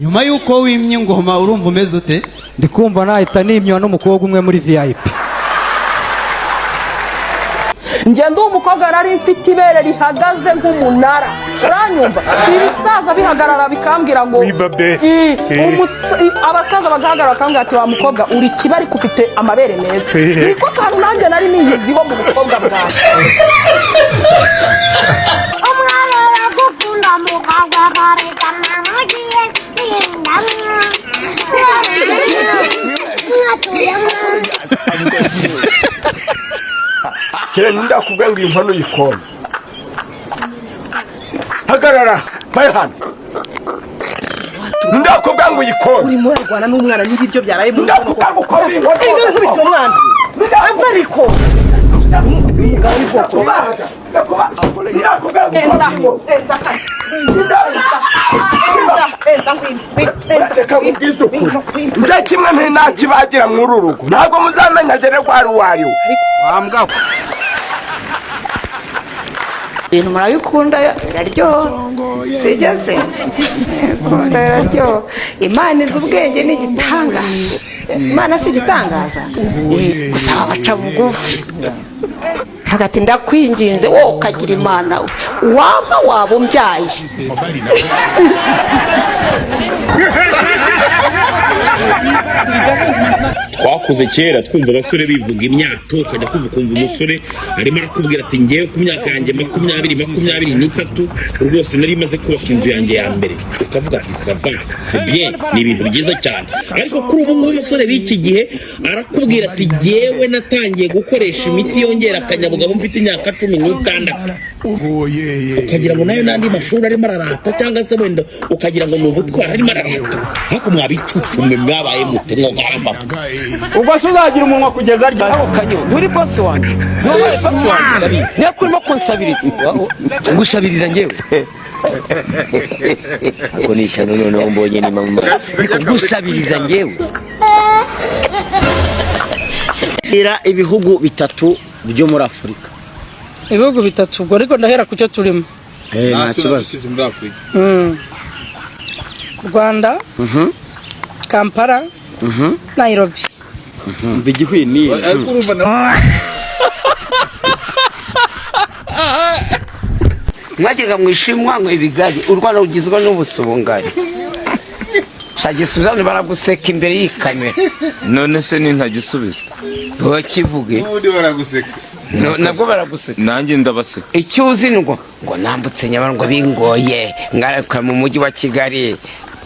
nyuma yuko wimye ingoma urumva umeze ute? Ndikumva nahita nimywa n'umukobwa umwe muri VIP. Ngenda umukobwa nari mfite ibere rihagaze nk'umunara, uranyumva? Ibisaza bihagarara bikambwira ngo abasaza bagahagarara bakambwira ati wa mukobwa uri kibari kufite amabere meza. Niko kantu nanjye nari niyiziho mu bukobwa bwawe. Umwana aragukunda mukobwa barekana mugiye Kenda kubenga impano yikona. Hagarara, bayhana. Ndakubwanga uyikona. Uri mu Rwanda n'umwana n'ibiryo byaraye mu Ndakubwanga ukora inkoni. Ego nkubita umwana. Avariko. Umugabo w'ivoko. Nje kimwe ntakibagira muri urugo. Ntabwo muzamenya agere kwa ruwariwe. Wambwa. Ibintu murabikunda biraryoha sijase kunda biraryoha. Imana izi ubwenge n'igitangaza. Imana si igitangaza gusaba baca bugufi hagati ndakwinginze wowe ukagira Imana waba umbyaye. Twakuze kera twumva abasore bivuga imyato ukajya kumva umusore arimo arakubwira ati ngewe ku myaka yanjye 23 rwose nari maze kubaka inzu yanjye ya mbere, ukavuga ati sava c'est bien, ni ibintu byiza cyane. Ariko kuri ubu ngubu umusore b'iki gihe arakubwira ati ngewe natangiye gukoresha imiti yongera akanyabugabo mfite imyaka 16, ukagira ngo nayo n'andi mashuri arimo ararata cyangwa se wenda ukagira ngo ni ubutwara arimo ararata. Ariko mwabicucumwe mwabaye mutemwa gamba Ubwo suzagira umunwa kugeza ryari? Aho kanyo uri boss wanjye. Wowe boss wanjye. Nyakurimo konsabiriza. Ngusabiriza ngewe. Ako nisha none mbonye ni mama. Ngusabiriza ngewe. Ira ibihugu bitatu byo muri Afrika. Ibihugu bitatu ubwo ariko ndahera ku cyo turimo. Nta kibazo. Rwanda, Kampala, Nairobi. Mbigihwini. Ariko urumva Mwajyaga mwishimwa ngo ibigage u Rwanda rugizwe n'ubusubungari. Shaje Suzanne baraguseka imbere y'ikamera. none se ni ntagisubiza. Wowe kivuge. Undi baraguseka. Nabwo baraguseka. Nanjye ndabaseka. Icyo uzingo ngo nambutse Nyabarongo bingoye ngaruka mu mujyi wa Kigali.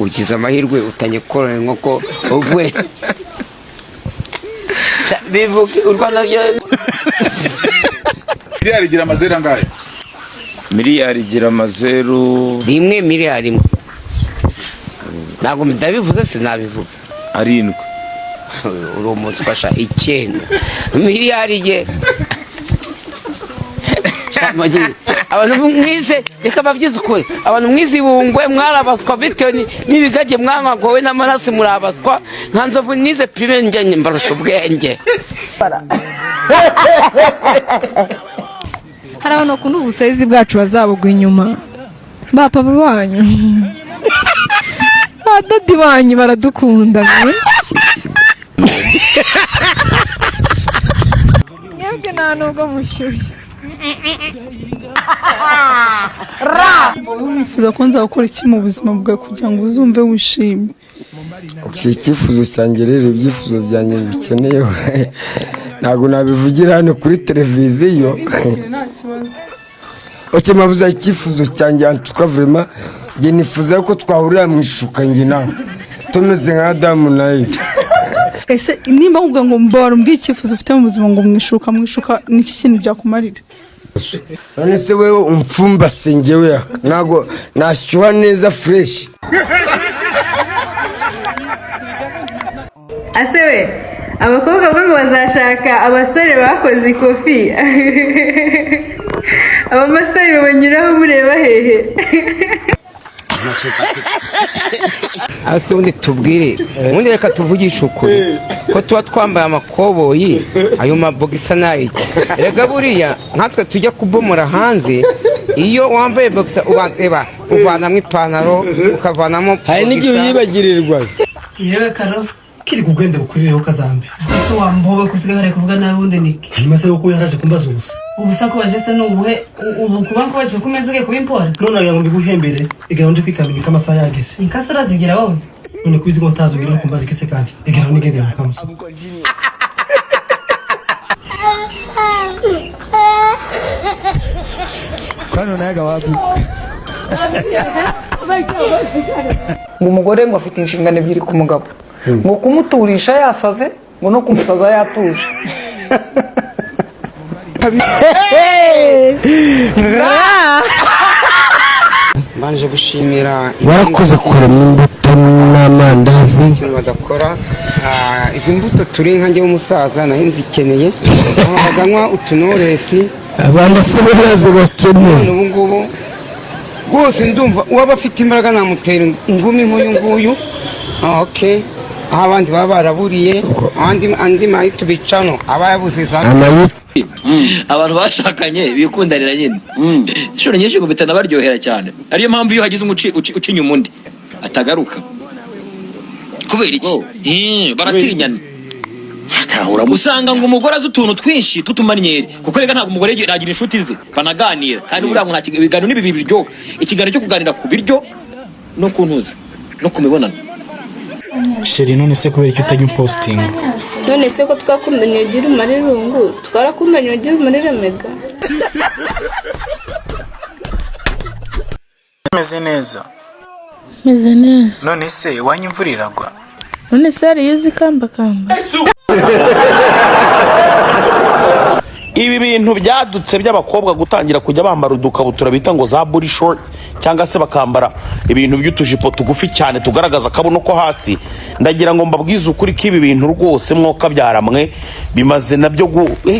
Ugize amahirwe utanye korora inkoko ugwe. Bivuge u Rwanda Miliyari igira amazeru angahe? Miliyari igira amazeru 1 miliyari. Ntabwo ndabivuze sinabivuga. 7. Uri umusfasha 9 miliyari ye. Abantu mwize reka babyize ukuri. Abantu mwize bungwe mwarabaswa bitewe n'ibigage mwangagowe n'amaraso murabaswa. Nkanzovu nize primaire njye mbarusha ubwenge. Hari abantu bakunda ubusayizi bwacu bazabugwa inyuma. Ba papa banyu. Ba dadi banyu baradukunda. Mwebwe nta nubwo mushyushye. Wifuza ko nzakora iki mu buzima bwawe kugira ngo uzumve wishimye? Icyifuzo cyanjye rero ibyifuzo byanjye bikeneye ntabwo nabivugira hano kuri televiziyo. Oke mabuza icyifuzo cyanjye antuka vraiment nge nifuza ko twahurira mu ishuka nge nawe tumeze nka Adamu na Eva. Ese nimba uvuga ngo mbora mbw'icyifuzo ufite mu buzima ngo mwishuka n'iki kintu byakumarira? None se wewe umfumbase ngewe ntabwo nashyuha neza fresh. Asewe abakobwa ngo bazashaka abasore bakoze ikofi. Abamasitari babanyuraho mureba hehe? Ase undi tubwire undi reka tuvugisha ukuri ko tuba twambaye amakoboyi ayo mabogisa nayi. Rega buriya nkatwe tujya kubomora hanze iyo wambaye boxer uvanamo ipantaro ukavanamo hari n'igihe uyibagirirwa yewe Karo kiri kugenda bukurireho kazambe ako wambobe kusiga hari kuvuga nabundi niki hanyuma se uko yaraje kumbaza ubusa ko bajese n'ubuhe ubu kuba ko baje kumeze ugiye kubimpora none aya ngo mbiguhembere igera nje kwikambika amasaha yageze inkasura zigira wowe none kwizi ngo ntazugira kumbaza ikese kandi igera nigendera mu kamuso Kano naga wapi ngo umugore ngo afite inshingano ebyiri ku mugabo ngo kumuturisha yasaze ngo no kumusaza yatuje mbanje gushimira warakoze kurema imbuto n'amandazi badakora izi mbuto turi nkanjye w'umusaza naho nzikeneye abaganywa utunoresi abantu se barazo bakeneye ubu ngubu rwose ndumva uwaba afite imbaraga namutera ingumi nk'uyu nguyu okay aho abandi baba baraburiye andi mayitu bicano aba yabuze za abantu bashakanye bikundanira nyine inshuro nyinshi ngo bitana baryohera cyane ariyo mpamvu iyo hagize uci inyuma undi atagaruka kubera iki baratinyana akahura usanga ngo umugore azi utuntu twinshi tw'utumanyeri kuko rega ntabwo umugore yagira inshuti ze banaganira kandi buriya ngo nta biganiro n'ibi biryoha ikiganiro cyo kuganira ku biryo no ku ntuzi no ku mibonano sheri none se kubera icyo utajya umpostinga none se ko twakundanye ugira umare rungu twarakundanye ugira umare mega meze neza none se wanyimvura iragwa none se hari yuzi kamba ibi bintu byadutse by'abakobwa gutangira kujya bambara udukabutura bita ngo za body short cyangwa se bakambara ibintu by'utujipo tugufi cyane tugaragaza akabuno ko hasi ndagira ngo mbabwize ukuri k'ibi bintu rwose mwoka byaramwe bimaze nabyo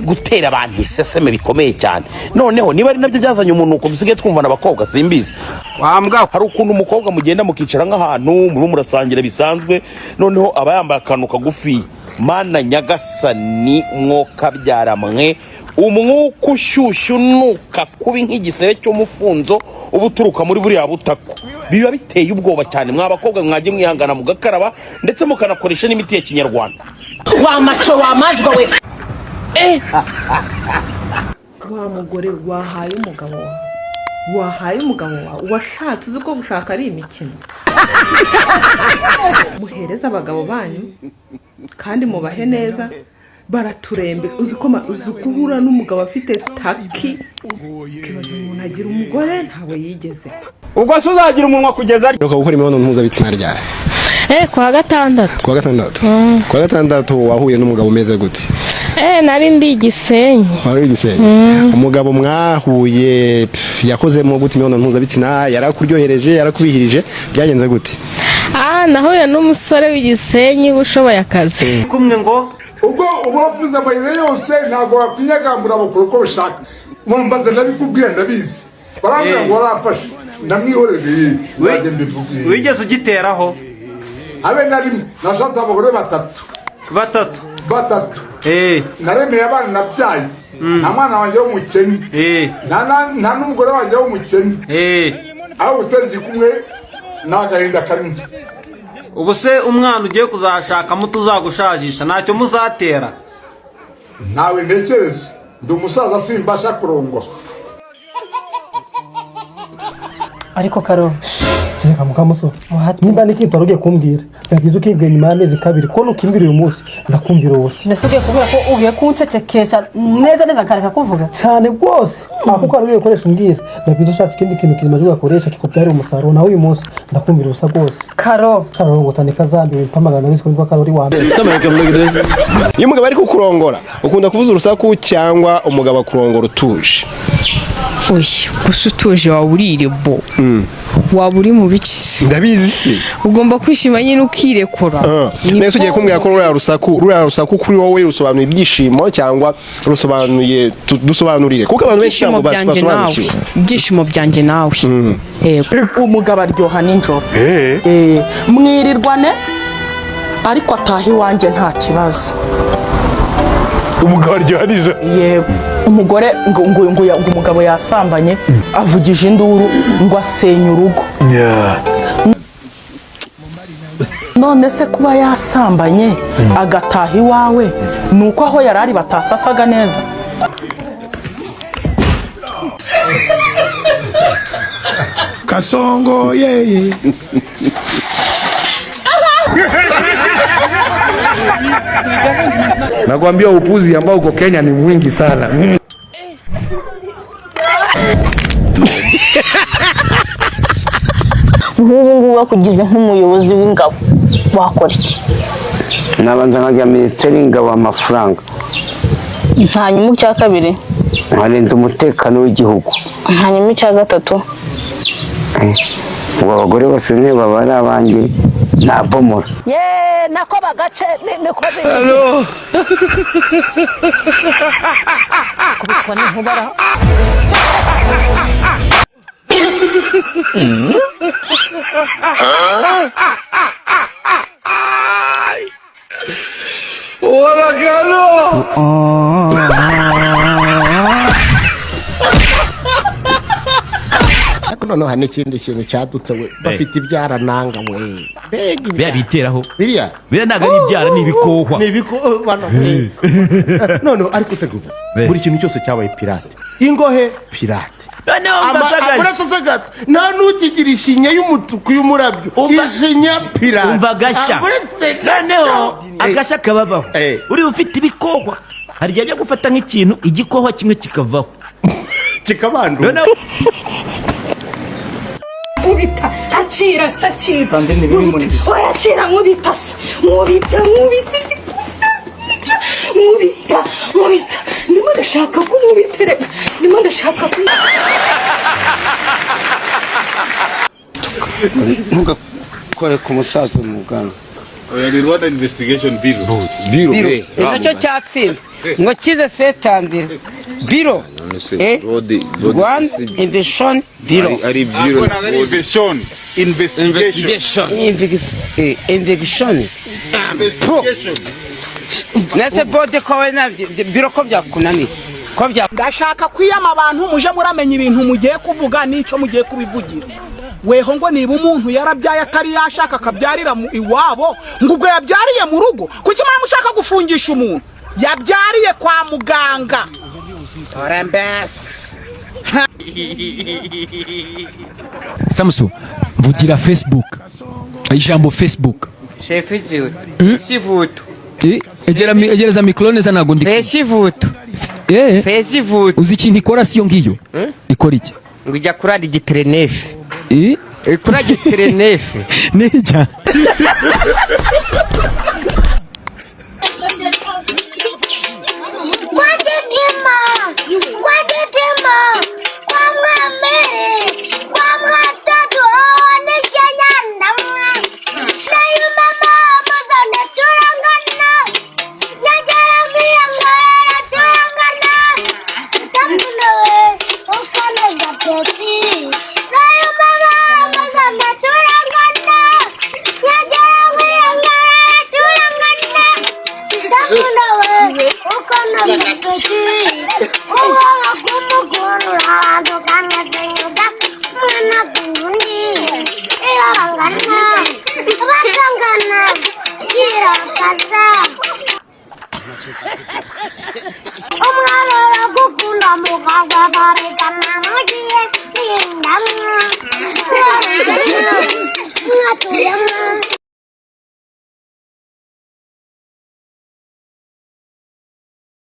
gutera abantu iseseme bikomeye cyane noneho niba ari nabyo byazanye umuntu uko dusigaye twumva n'abakobwa simbizi wambwa hari ukuntu umukobwa mugenda mukicara nk'ahantu muri murasangira bisanzwe noneho aba yambaye akantu kagufi mana nyagasani mwoka byaramwe umwuka ushyushyu nuka kubi nk'igisebe cy'umufunzo uba uturuka muri buriya butako biba biteye ubwoba cyane mwa bakobwa mwajye mwihangana mugakaraba ndetse mukanakoresha n'imiti ya kinyarwanda wa maco wa majwa we wa mugore wahaye umugabo wawe washatse uzi ko gushaka ari imikino muhereza abagabo banyu kandi mubahe neza baraturembe uzi ko uhura n'umugabo afite taki kibazo umuntu agira umugore ntawe yigeze ubwo se uzagira umunwa kugeza reka gukora imibonano mpuzabitsina ryari kwa gatandatu wahuye n'umugabo umeze gute nari ndi Gisenyi umugabo mwahuye yakozemo gute imibonano mpuzabitsina yarakuryohereje yarakubihirije byagenze gute nahuye n'umusore w'Igisenyi ushoboye akazi kumwe ngo ubwo ubavuze amayire yose ntabwo wakwiyagambura bakora uko bashaka mwambaza ndabikubwiye ndabizi barambwira ngo warafashe ndamwihorereye nanjye mbivugire wigeze ugiteraho abe na rimwe nashatse abagore batatu naremeye abana nabyaye nta mwana wanjye w'umukene nta n'umugore wanjye w'umukene aho gutera igikumwe n'agahinda kanini ubu se umwana ugiye kuzashakamo tuzagushajisha ntacyo muzatera ntawe ntekereza ndi umusaza simbasha kurongora ariko Karo reka mukamuso nimba nikitoro ugiye kumbwira ndagize ukibwiye nyuma y'amezi 2 ko nukimbira uyu munsi ndakumvira wose mbese ugiye kuvuga ko ugiye kuncecekesha neza kareka kuvuga cyane rwose akuko ari ukoresha umbwira ndagize ushatse ikindi kintu kizima cyo gakoresha kikobyara umusaruro nawe uyu munsi ndakumvira usa rwose Karo ngo tandika zambi mpamagana biziko ndwa Karo uri wambe iyo umugabo ari kukurongora ukunda kuvuza urusaku cyangwa umugabo akurongora utuje gusa utuje waba urire bo waba uri mu biki ndabizi se ugomba kwishima nyine ukirekura nese ugiye kumbwira ko ruriya rusaku kuri wowe rusobanuye ibyishimo cyangwa rusobanuye dusobanurire kuko abantu benshi cyangwa basobanukiwe ibyishimo byanjye nawe umugabo aryoha ninjoro mwirirwane ariko ataha iwanjye nta kibazo umugabo aryohanije yego umugore ngo umugabo yasambanye avugije induru ngo asenye urugo none se kuba yasambanye agataha iwawe ni uko aho yari ari batasasaga neza Kasongo yeye Nakwambia upuzi ambao uko Kenya ni mwingi sana. Nk'ubu wakugize nk'umuyobozi w'ingabo wakora iki? Nabanza nkajya minisiteri y'ingabo amafaranga. Hanyuma icya kabiri nkarinda umutekano w'igihugu. Hanyuma icya gatatu ngo abagore bose ntibaba ari abanjye nabomora. nako bagace niko kubitwa n'intubara noneho hari n'ikindi kintu cyadutse we bafite ibyara nanga we biriya biteraho biriya ntabwo ari ibyara ni ibikohwa noneho ariko se gusa buri kintu cyose cyabaye pirate ingohe pirate nta n'ukigira ishinya y'umutuku y'umurabyo ishinya pirate umva agashya noneho agashya kababaho uri ufite ibikohwa hari igihe byo gufata nk'ikintu igikohwa kimwe kikavaho kikabandura Mubita, acira saciza. Oya acira mubita. Mubita. Ndimo ndashaka ko mubitere. Ndimo ndashaka ko. Ntuga kore ku musaza umuganga. Oya ni Rwanda Investigation Bureau. Icyo cyatsinze ngo kize setandire. Biro. Rwanda Investigation Bureau. Ari Bureau. Investigation. Nese bode ko na biro ko byakunani. Ko bya ndashaka kwiyama abantu muje muramenya ibintu mugiye kuvuga nico mugiye kubivugira. Weho ngo niba umuntu yarabyaye atari yashaka akabyarira iwabo ngo ubwo yabyariye mu rugo kuki mara mushaka gufungisha umuntu yabyariye kwa muganga Samson mvugira Facebook ijambo Facebook Chef Jiwe Sivuto egereza micro neza nago ndi Sivuto Facebook uzi ikintu ikora siyo ngiyo ikora iki ngo ijya kuradi gitrenefe kuradi gitrenefe nija